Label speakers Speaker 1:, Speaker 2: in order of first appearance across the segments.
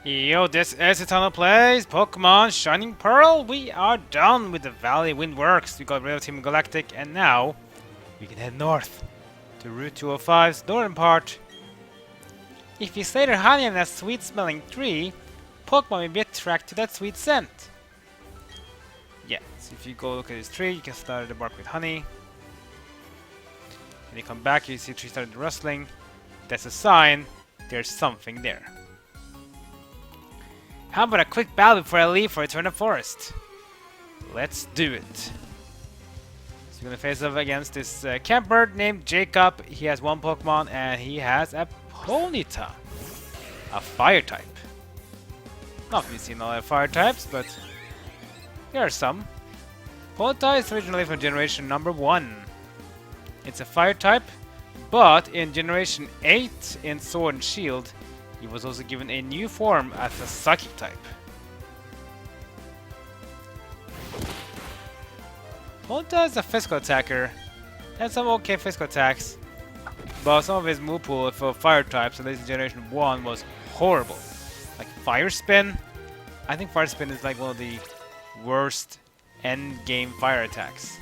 Speaker 1: Yo, this is Eternal Plays Pokemon Shining Pearl. We are done with the Valley Windworks. We got rid of Team Galactic, and now we can head north to Route 205's northern part. If you slay their honey in that sweet-smelling tree, Pokemon may be attracted to that sweet scent. Yeah, so if you go look at this tree, you can start the bark with honey. When you come back, you see the tree started rustling. That's a sign there's something there. How about a quick battle before I leave for Eternal Forest? Let's do it. So we're gonna face off against this camper named Jacob. He has one Pokemon and he has a Ponyta, a fire type. Not really seen a lot of fire types, but there are some. Ponyta is originally from generation number 1. It's a fire type, but in generation 8 in Sword and Shield, he was also given a new form as a psychic type. Ponyta is a physical attacker, and some okay physical attacks, but some of his move pool for fire types, at least in generation 1, was horrible. Like Fire Spin. I think Fire Spin is like one of the worst end game fire attacks.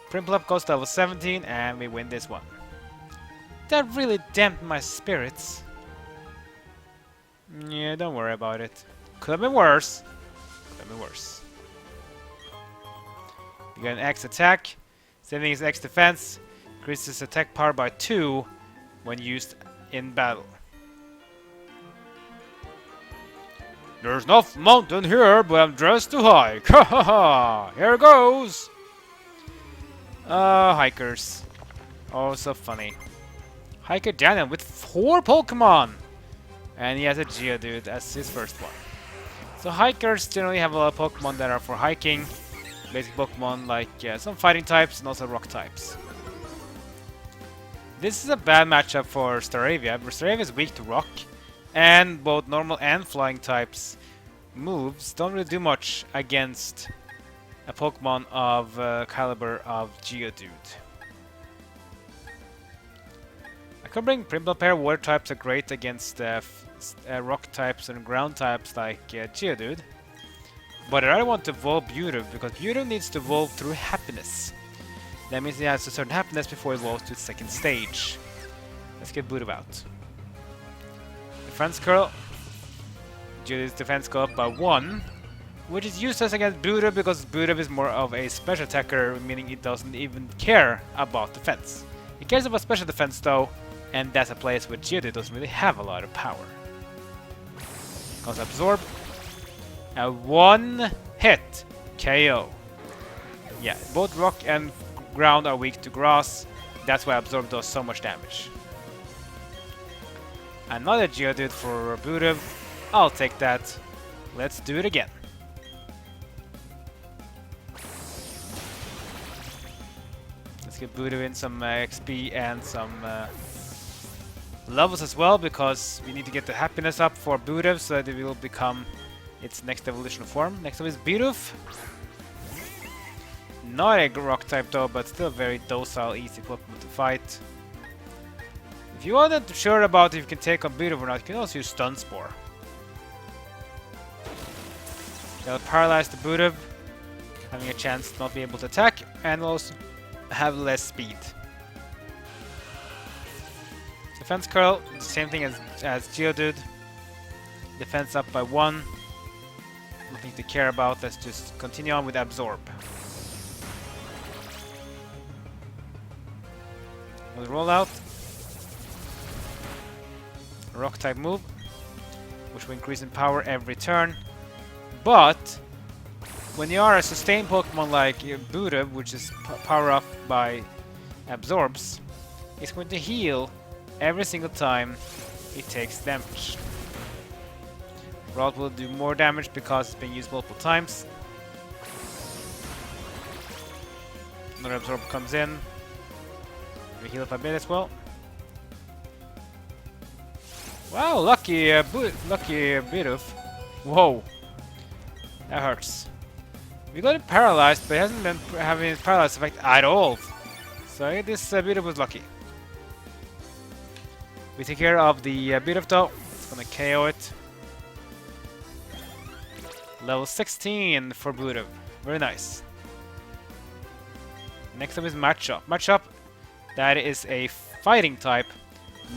Speaker 1: Prinplup goes to level 17 and we win this one. That really damped my spirits. Yeah, don't worry about it. Could have been worse. Could have been worse. You got an X attack, saving his X defense, increases attack power by 2 when used in battle. There's no mountain here, but I'm dressed to hike. Ha ha ha! Here goes! Hikers. Oh, so funny. Hiker Daniel with 4 Pokemon! And he has a Geodude as his first one. So hikers generally have a lot of Pokemon that are for hiking. Basic Pokemon like some fighting types and also rock types. This is a bad matchup for Staravia. Staravia is weak to rock. And both normal and flying types moves don't really do much against a Pokemon of caliber of Geodude. I could bring Prinplup pair. Water types are great against rock types and ground types like Geodude. But I really want to evolve Biruff because Biruff needs to evolve through happiness. That means he has a certain happiness before he evolves to the second stage. Let's get Biruff out. Defense curl. Geodude's defense go up by 1. Which is useless against Biruff because Biruff is more of a special attacker, meaning it doesn't even care about defense. It cares about special defense though, and that's a place where Geodude doesn't really have a lot of power. Goes Absorb. A 1 hit KO. Yeah, both rock and ground are weak to grass. That's why Absorb does so much damage. Another Geodude for Biruff. I'll take that. Let's do it again. Let's get Biruff in some XP and some levels as well, because we need to get the happiness up for Biruff so that it will become its next evolution form. Next up is Biruff. Not a rock type though, but still very docile, easy Pokemon to fight. If you are not sure about if you can take on Biruff or not, you can also use Stun Spore. That'll paralyze the Biruff, having a chance to not be able to attack, and also have less speed. Defense curl, the same thing as Geodude. Defense up by 1. Nothing to care about, let's just continue on with Absorb. We'll roll out. Rock type move, which will increase in power every turn. But when you are a sustained Pokemon like Biruff, which is power up by Absorbs, it's going to heal every single time it takes damage. Rod will do more damage because it's been used multiple times. Another Absorb comes in. We heal up a bit as well. Wow, lucky Biruff. Whoa, that hurts. We got it paralyzed, but it hasn't been having its paralyzed effect at all. So this Biruff was lucky. We take care of the Biruff though. Let's gonna KO it. Level 16 for Biruff. Very nice. Next up is Matchup. Matchup, that is a fighting type.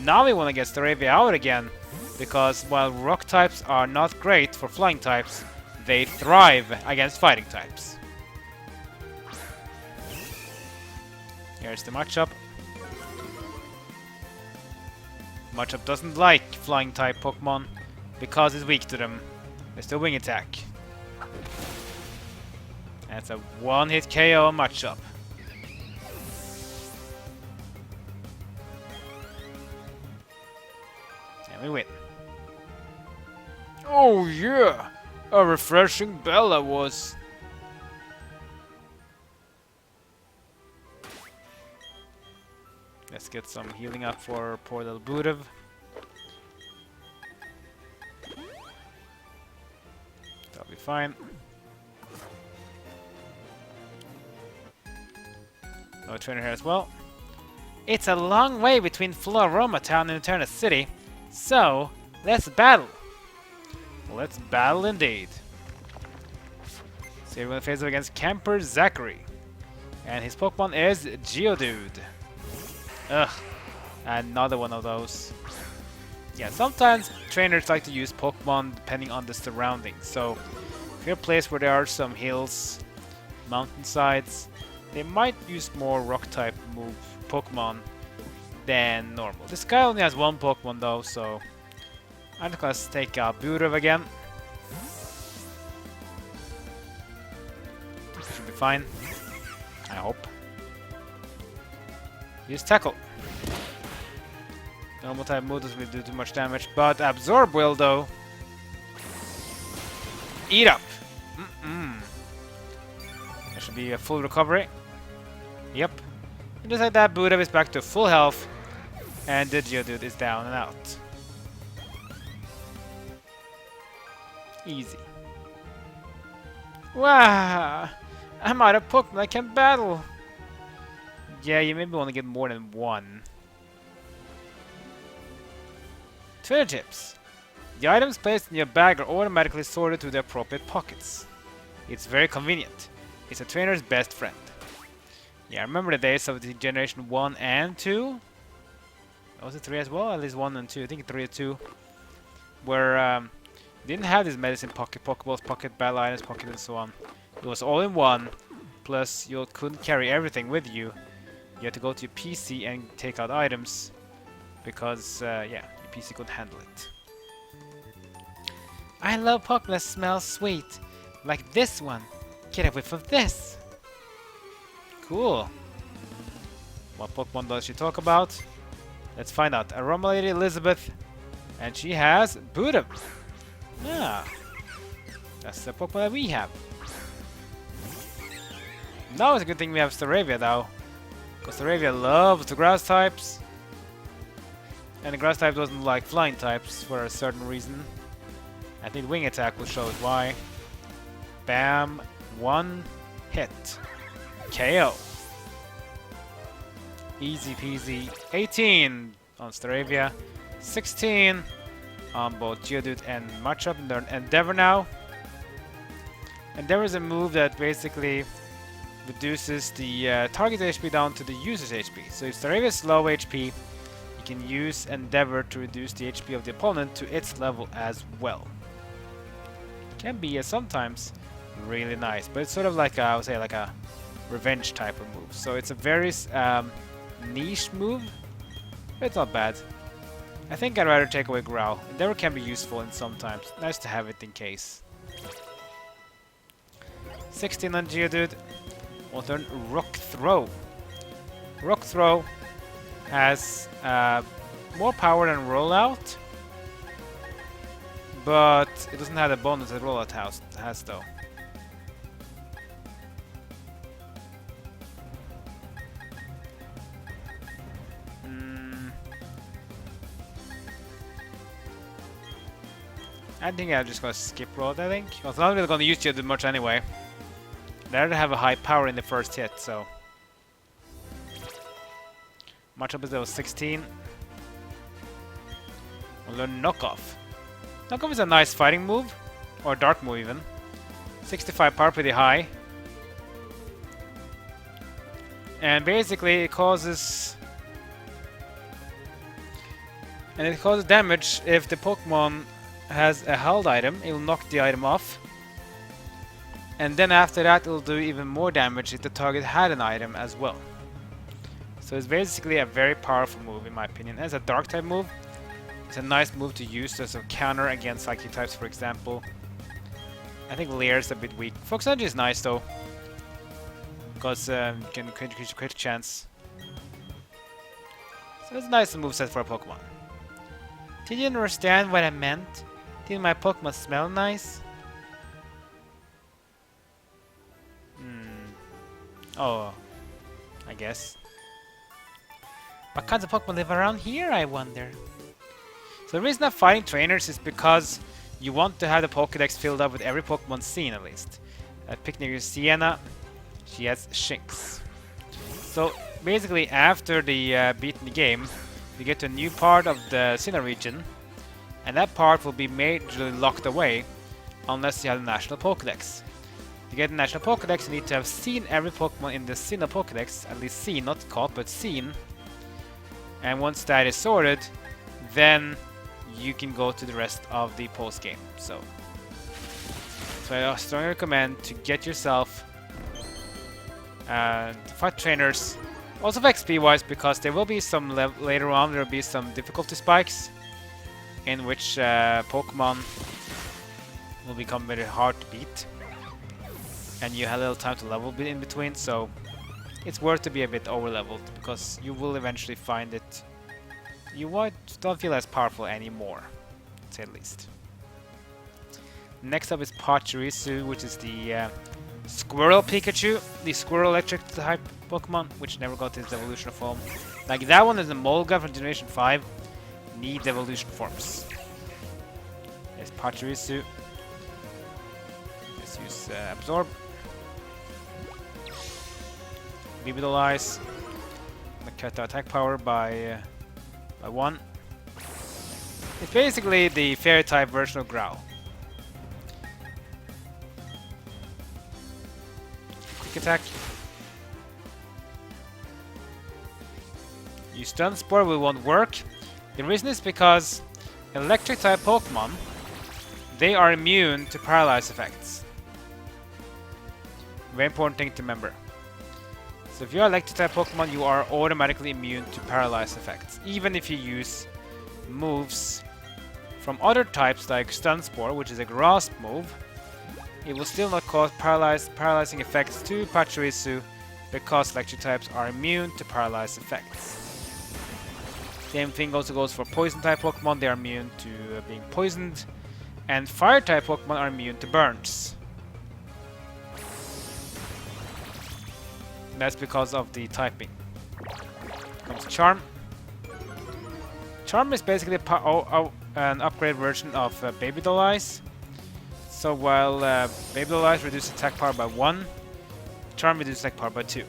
Speaker 1: Now we want to get Staravia out again, because while rock types are not great for flying types, they thrive against fighting types. Here's the Matchup. Matchup doesn't like flying type Pokemon because it's weak to them. It's the wing attack. That's a one-hit KO on Matchup. And we win. Oh yeah! A refreshing Bella was. Let's get some healing up for poor little Biruff. That'll be fine. No trainer here as well. It's a long way between Floaroma Town and Eternal City, so let's battle. Let's battle indeed. So we're going to face up against Camper Zachary. And his Pokemon is Geodude. Ugh, another one of those. Yeah, sometimes trainers like to use Pokemon depending on the surroundings. So if you're a place where there are some hills, mountainsides, they might use more rock type move Pokemon than normal. This guy only has one Pokemon though, so I'm just gonna take out Biruff again. Should be fine. I hope. Use Tackle. Normal type move doesn't do too much damage, but Absorb will though. Eat up! That should be a full recovery. Yep. And just like that, Biruff is back to full health, and the Geodude is down and out. Easy. Wow! I'm out of Pokemon I can battle! Yeah, you maybe want to get more than one. Trainer tips. The items placed in your bag are automatically sorted to the appropriate pockets. It's very convenient. It's a trainer's best friend. Yeah, I remember the days of the Generation 1 and 2. Was it 3 as well? At least 1 and 2. I think 3 and 2. Where you didn't have this medicine pocket, Pokeballs, pocket battle items, pocket and so on. It was all in one. Plus, you couldn't carry everything with you. You had to go to your PC and take out items. Because, yeah, your PC couldn't handle it. I love Pokemon that smell sweet. Like this one. Get a whiff of this. Cool. What Pokemon does she talk about? Let's find out. Aroma Lady Elizabeth. And she has Biruff. Yeah. That's the Pokemon that we have. Now it's a good thing we have Staravia though. Because Staravia loves the grass types. And the grass type doesn't like flying types for a certain reason. I think wing attack will show us why. Bam. One hit. KO. Easy peasy. 18 on Staravia. 16 on both Geodude and Matchup. And they're in Endeavor now. Endeavor is a move that basically reduces the target HP down to the user's HP. So if Staravia is low HP, you can use Endeavor to reduce the HP of the opponent to its level as well. Can be sometimes really nice, but it's sort of like I would say like a revenge type of move. So it's a very niche move, but it's not bad. I think I'd rather take away Growl. Endeavor can be useful in sometimes. Nice to have it in case. 16 on Geodude. We'll turn Rock Throw. Rock Throw has more power than Rollout, but it doesn't have the bonus that Rollout has though. I think I'm just gonna skip Rollout, I think. Well, it's not really gonna use Geodude much anyway. They already have a high power in the first hit, so. Matchup is level 16. We'll learn Knockoff. Knockoff is a nice fighting move, or dark move even. 65 power, pretty high. And basically it causes damage if the Pokemon has a held item. It will knock the item off. And then after that it will do even more damage if the target had an item as well. So it's basically a very powerful move in my opinion. As a dark type move, it's a nice move to use as a counter against psychic types, for example. I think Leer is a bit weak. Fox Energy is nice though, because you can crit chance. So it's a nice moveset for a Pokemon. Did you understand what I meant? Did my Pokemon smell nice? Oh, I guess. What kinds of Pokemon live around here, I wonder? So the reason I'm fighting trainers is because you want to have the Pokédex filled up with every Pokemon seen at least. Picnic Sienna, she has Shinx. So basically after the beating the game, you get to a new part of the Sinnoh region, and that part will be majorly locked away unless you have the National Pokédex. To get the National Pokédex, you need to have seen every Pokemon in the Sinnoh Pokédex, at least seen, not caught, but seen. And once that is sorted, then you can go to the rest of the post game. So I strongly recommend to get yourself and fight trainers. Also for XP wise, because there will be some later on there will be some difficulty spikes in which Pokemon will become very hard to beat, and you have a little time to level in between. So it's worth to be a bit over leveled, because you will eventually find it you don't feel as powerful anymore, to say the least. Next up is Pachirisu, which is the Squirrel Pikachu, the Squirrel Electric type Pokemon, which never got its evolution form. Like that one is a Molga from Generation 5, needs evolution forms. There's Pachirisu. Let's use Absorb. Revitalize. Cut the attack power by 1. It's basically the fairy type version of Growl. Quick attack. Use Stun Spore won't work. The reason is because electric type Pokemon, they are immune to paralyze effects. Very important thing to remember. So if you're electric type Pokemon, you are automatically immune to paralyze effects, even if you use moves from other types like Stun Spore, which is a Grasp move. It will still not cause paralyzing effects to Pachirisu, because electric types are immune to paralyze effects. Same thing also goes for poison type Pokemon. They are immune to being poisoned, and fire type Pokemon are immune to burns. That's because of the typing. Comes Charm. Charm is basically an upgrade version of Baby Doll Eyes. So while Baby Doll Eyes reduces attack power by 1, Charm reduces attack power by 2.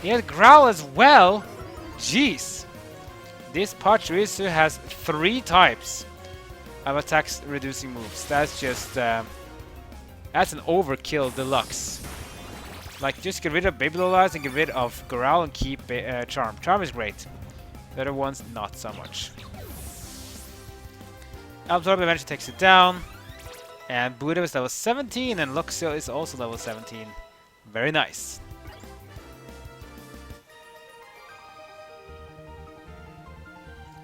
Speaker 1: He has Growl as well! Jeez! This Pachirisu has 3 types of attacks reducing moves. That's just... that's an overkill deluxe. Like, just get rid of Baby Doll Eyes and get rid of Growl and keep Charm. Charm is great. The other ones, not so much. Absorb eventually takes it down. And Buddha is level 17, and Luxio is also level 17. Very nice.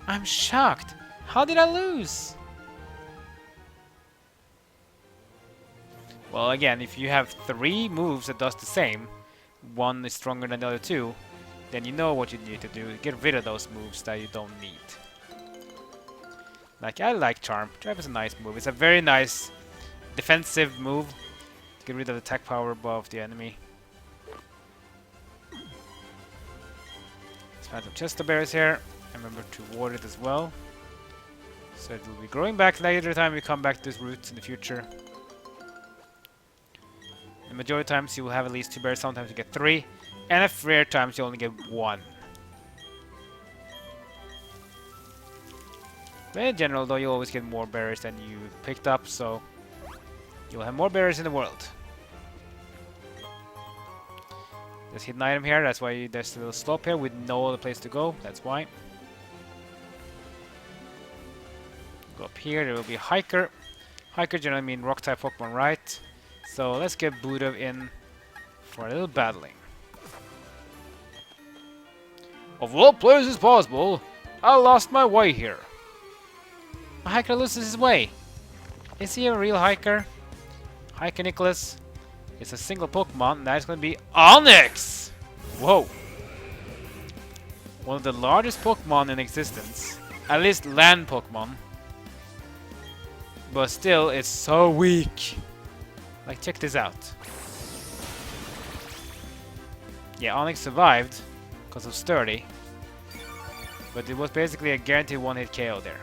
Speaker 1: I'm shocked. How did I lose? Well, again, if you have 3 moves that does the same, one is stronger than the other 2, then you know what you need to do. Get rid of those moves that you don't need. Like, I like Charm. Charm is a nice move. It's a very nice defensive move to get rid of the attack power above the enemy. Let's find some Chester Berries here. Remember to water it as well. So it will be growing back later time we come back to this route in the future. The majority of times you will have at least 2 berries, sometimes you get 3, and at rare times you only get 1. But in general, though, you always get more berries than you picked up, so you'll have more berries in the world. There's hidden item here, that's why there's a little slope here with no other place to go, that's why. Go up here, there will be a hiker. Hiker generally mean rock type Pokemon, right? So let's get Biruff in for a little battling. Of all places possible, I lost my way here. A hiker loses his way. Is he a real hiker? Hiker Nicholas. It's a single Pokemon, and that's going to be Onyx! Whoa! One of the largest Pokemon in existence. At least land Pokemon. But still, it's so weak. Like, check this out. Yeah, Onyx survived because of Sturdy. But it was basically a guaranteed one-hit KO there.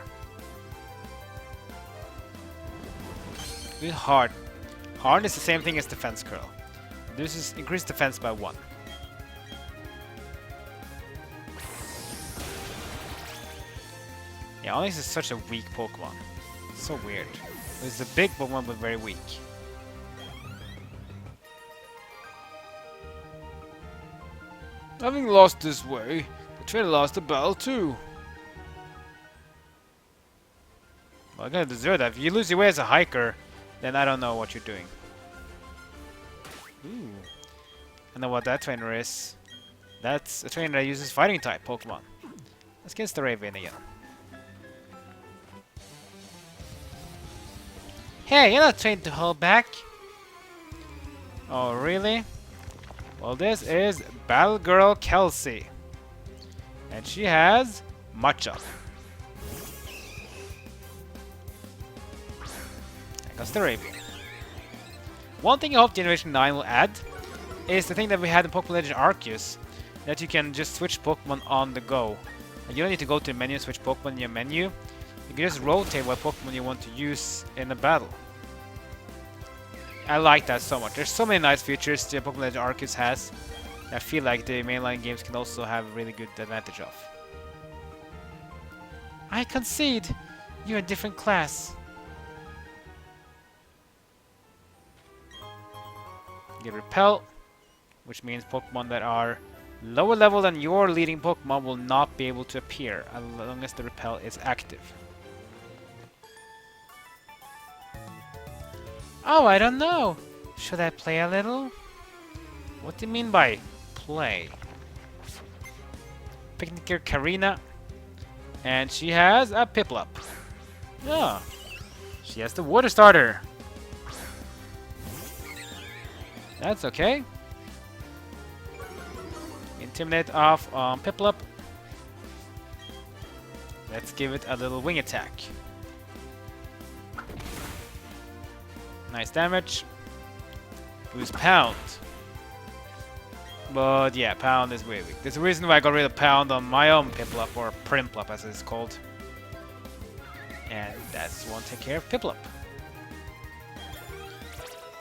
Speaker 1: With Hard. Hard is the same thing as Defense Curl. This is increased defense by 1. Yeah, Onyx is such a weak Pokemon. So weird. It's a big Pokemon but very weak. Having lost this way, the trainer lost the battle too. Well, I'm gonna deserve that. If you lose your way as a hiker, then I don't know what you're doing. Ooh. I know what that trainer is. That's a trainer that uses fighting type Pokemon. Let's get the Raven again. Hey, you're not trained to hold back. Oh, really? Well, this is Battle Girl Kelsey. And she has Matcha. There goes the Raven. One thing I hope Generation 9 will add is the thing that we had in Pokemon Legend Arceus, that you can just switch Pokemon on the go. And you don't need to go to the menu and switch Pokemon in your menu. You can just rotate what Pokemon you want to use in a battle. I like that so much. There's so many nice features that Pokemon Legend Arceus has that I feel like the mainline games can also have a really good advantage of. I concede! You're a different class. You get Repel, which means Pokemon that are lower level than your leading Pokemon will not be able to appear as long as the Repel is active. Oh, I don't know. Should I play a little? What do you mean by play? Picnicker Karina. And she has a Piplup. Yeah. She has the Water Starter. That's okay. Intimidate off on Piplup. Let's give it a little wing attack. Nice damage. Boost Pound. But yeah, Pound is way weak. There's a reason why I got rid of Pound on my own Piplup, or Primplup as it's called. And that's one take care of Piplup.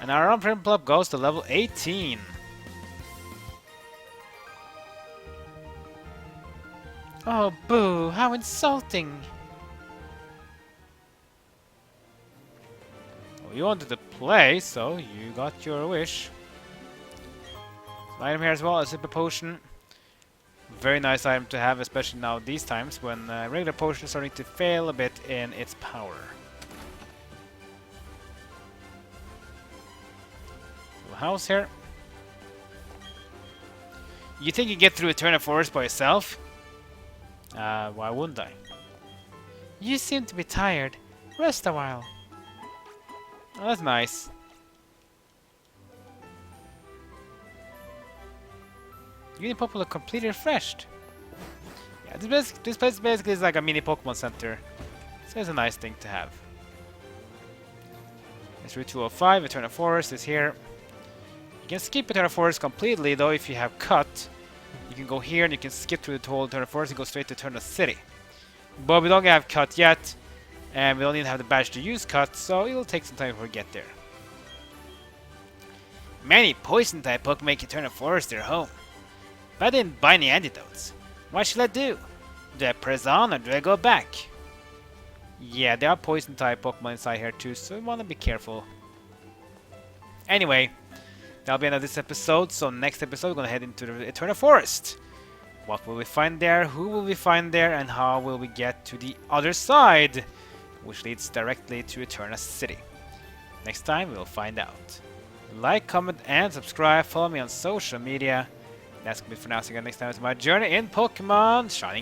Speaker 1: And our own Primplup goes to level 18. Oh boo, how insulting! Well, you wanted to play, so you got your wish. Item here as well, a Super Potion. Very nice item to have, especially now these times when regular potion is starting to fail a bit in its power. Little house here. You think you get through Eternal Forest by yourself? Why wouldn't I? You seem to be tired. Rest a while. Oh, that's nice. Unipop will completely refreshed. Yeah, this place basically is like a mini Pokemon Center. So it's a nice thing to have. It's Route 205, Eternal Forest is here. You can skip Eternal Forest completely though if you have Cut. You can go here and you can skip through the whole Eternal Forest and go straight to Eternal City. But we don't have Cut yet, and we don't even have the badge to use Cut, so it'll take some time before we get there. Many Poison-type Pokemon make Eternal Forest their home. But I didn't buy any antidotes. What should I do? Do I press on or do I go back? Yeah, there are poison type Pokemon inside here too, so you wanna be careful. Anyway, that'll be end of this episode. So next episode, we're gonna head into the Eternal Forest. What will we find there? Who will we find there? And how will we get to the other side, which leads directly to Eterna City? Next time, we'll find out. Like, comment, and subscribe. Follow me on social media. That's gonna be for now. See you guys next time. It's my journey in Pokemon Shining.